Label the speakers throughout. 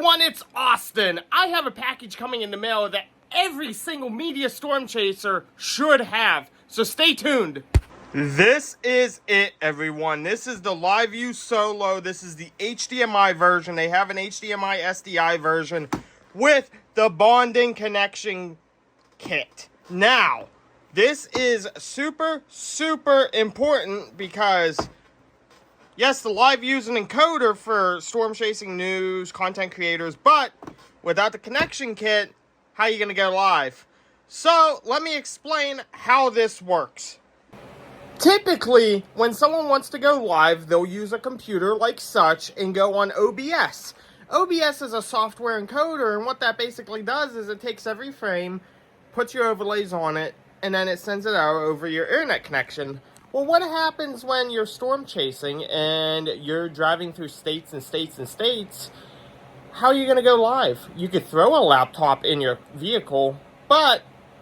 Speaker 1: everyone, it's Austin. I have a package coming in the mail that every single media storm chaser should have, so stay tuned. This is it, everyone. This is the LiveU Solo. This is the HDMI version. They have an HDMI SDI version with the bonding connection kit. Now, this is super important because yes, the LiveU is an encoder for storm chasing news, content creators, but without the connection kit, how are you going to go live? So, let me explain how this works. Typically, when someone wants to go live, they'll use a computer like such and go on OBS. OBS is a software encoder, and what that basically does is it takes every frame, puts your overlays on it, and then it sends it out over your internet connection. Well, what happens when you're storm chasing and you're driving through states and states and states? How are you going to go live? You could throw a laptop in your vehicle, but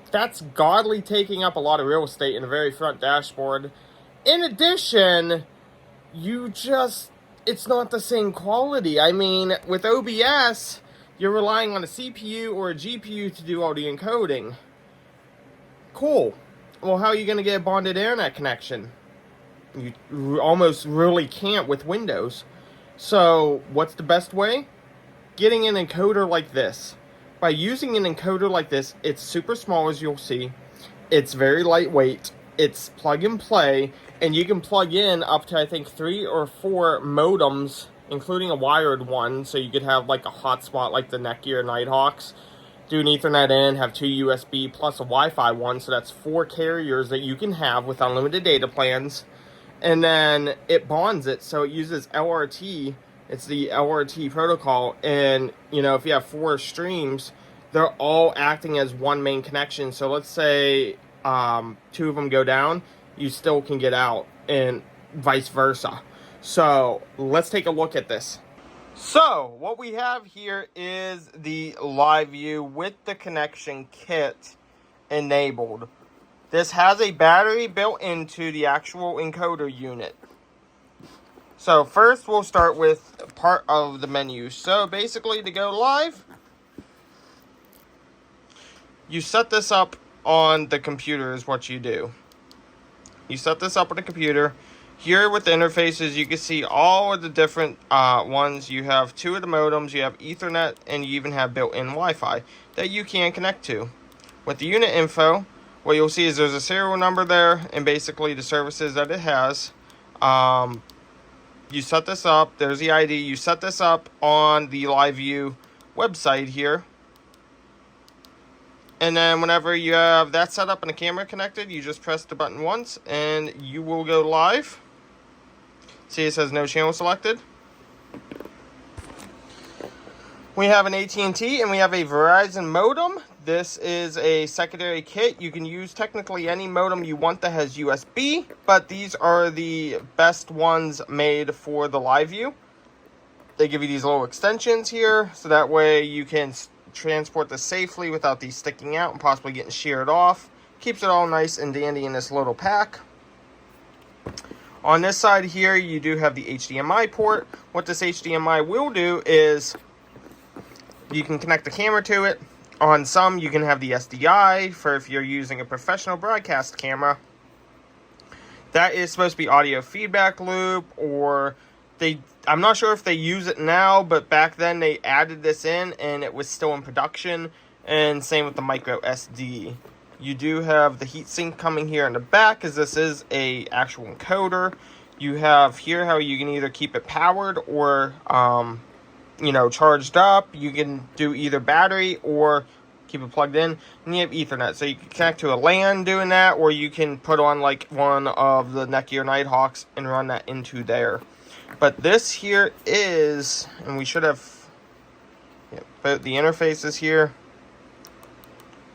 Speaker 1: that's godly taking up a lot of real estate in the very front dashboard. In addition, it's not the same quality. I mean, with OBS, you're relying on a CPU or a GPU to do all the encoding. Cool. Well, how are you going to get a bonded internet connection? You almost really can't with Windows. So, what's the best way? Getting an encoder like this. By using an encoder like this, it's super small, as you'll see. It's very lightweight. It's plug and play, and you can plug in up to, I think, 3 or 4 modems, including a wired one, so you could have like a hotspot like the Netgear Nighthawks. Do an Ethernet in, have 2 USB plus a Wi-Fi one, so that's 4 carriers that you can have with unlimited data plans. And then it bonds it, so it uses LRT. It's the LRT protocol, and you know, if you have 4 streams, they're all acting as one main connection. So let's say 2 of them go down, you still can get out, and vice versa. So let's take a look at this. So what we have here is the LiveU with the connection kit enabled. This has a battery built into the actual encoder unit. So first we'll start with part of the menu. So basically, to go live, you set this up on the computer is what you do. You set this up on the computer. Here with the interfaces, you can see all of the different ones. You have 2 of the modems, you have Ethernet, and you even have built-in Wi-Fi that you can connect to. With the unit info, what you'll see is there's a serial number there and basically the services that it has. You set this up, there's the ID, you set this up on the LiveU website here. And then whenever you have that set up and the camera connected, you just press the button once and you will go live. See, it says no channel selected. We have an AT&T and we have a Verizon modem. This is a secondary kit. You can use technically any modem you want that has USB, but these are the best ones made for the LiveU. They give you these little extensions here, so that way you can transport this safely without these sticking out and possibly getting sheared off. Keeps it all nice and dandy in this little pack. On this side here, you do have the HDMI port. What this HDMI will do is you can connect the camera to it. On some, you can have the SDI for if you're using a professional broadcast camera. That is supposed to be audio feedback loop, or I'm not sure if they use it now, but back then they added this in and it was still in production. And same with the micro SD. You do have the heatsink coming here in the back, as this is a actual encoder. You have here how you can either keep it powered or charged up. You can do either battery or keep it plugged in. And you have Ethernet, so you can connect to a LAN doing that, or you can put on like one of the Netgear Nighthawks and run that into there. But this here is, and we should have both the interfaces here.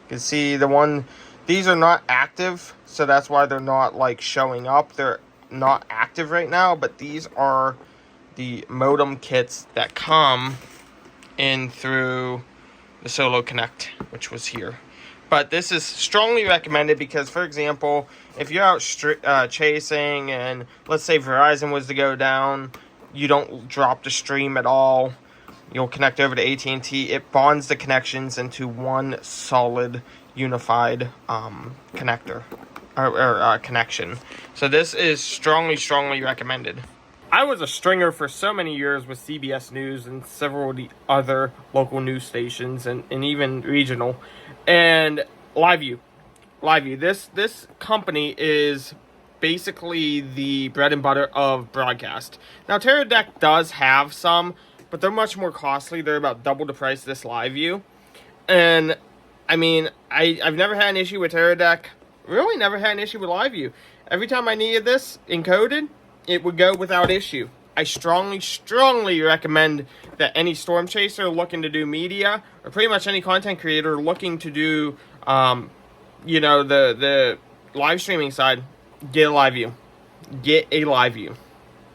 Speaker 1: You can see these are not active, so that's why they're not like showing up. They're not active right now, but these are the modem kits that come in through the Solo Connect, which was here. But this is strongly recommended because, for example, if you're out chasing and let's say Verizon was to go down, you don't drop the stream at all. You'll connect over to AT&T. It bonds the connections into one solid, unified connector or connection. So this is strongly, strongly recommended. I was a stringer for so many years with CBS News and several of the other local news stations and even regional. And LiveU. This company is basically the bread and butter of broadcast. Now, Teradek does have some, but they're much more costly. They're about double the price of this LiveU. And, I mean, I've never had an issue with Teradek. Really never had an issue with LiveU. Every time I needed this encoded, it would go without issue. I strongly, strongly recommend that any storm chaser looking to do media, or pretty much any content creator looking to do, the live streaming side, get a LiveU. Get a LiveU.